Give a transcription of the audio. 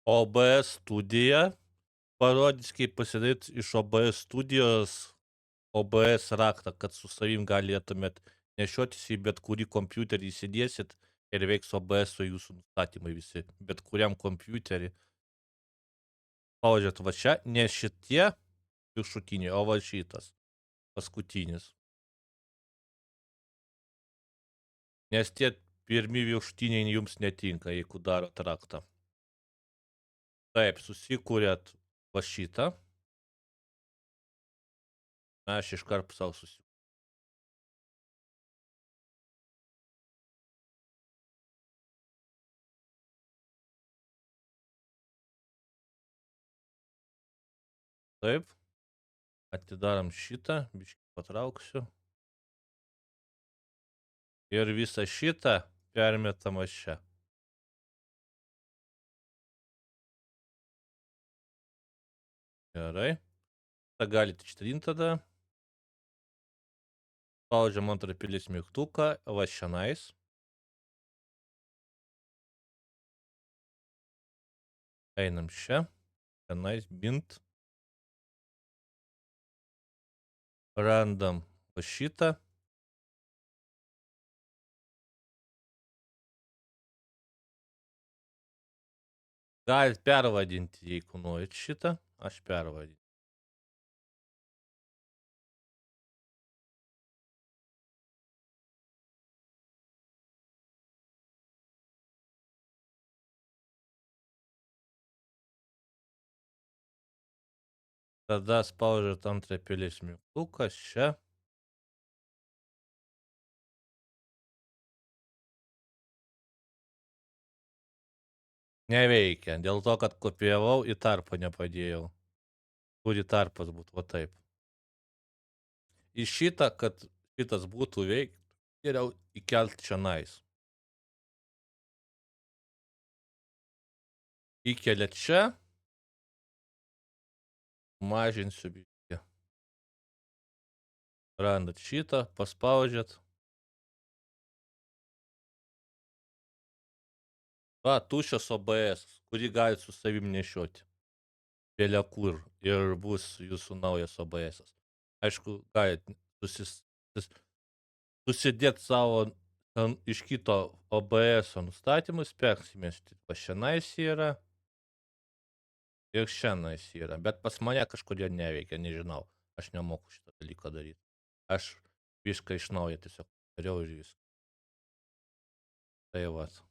OBS studija parodys, kaip pasidaryt iš OBS studijos OBS raktą, kad su savim galėtumėt nešiotis į bet kurį kompiuterį įsidėsit ir veiks OBS jūsų nustatymai visi. Bet kuriam kompiuterį. Spaudžiat va čia, ne šitie viršutiniai, o va šitas paskutinis. Nes tie pirmi viršutiniai jums netinka, jeigu darot raktą. Taip, susikūrėt va šitą. Aš iškart savo susikūrėt. Taip. Atidarom šitą, biškį patrauksiu. Ir visą šitą permetam aš čia. Gerai. Ta galit ištrint tada. Spaudžiam antrą pilies mygtuką, va šianais. Einam čia. Šianais bint. Randam va šitą. Galit pervadinti, jeigu norit šitą. Aš pervadinti. Tada spaudžiat antrą pilies mygtuką čia. Neveikia, dėl to, kad kopijavau, į tarpą nepadėjau. Turi tarpas būt, va taip. Į šitą, kad šitas būtų veikt, geriau įkelt čianais. Įkeliat čia. Mažinsiu biškį. Randat šitą, paspaudžiat. Va, tuščias OBS, kurį galit su savim nešioti. Belekur ir bus jūsų naujas OBS. Aišku, galit susidėt savo iš kito OBS nustatymus, persimesti. Va šianais yra. Ir šianais yra. Bet pas mane kažkodėl neveikia, nežinau. Aš nemoku šitą dalyką daryti. Aš viską iš naujo tiesiog dariau ir viską. Tai vat.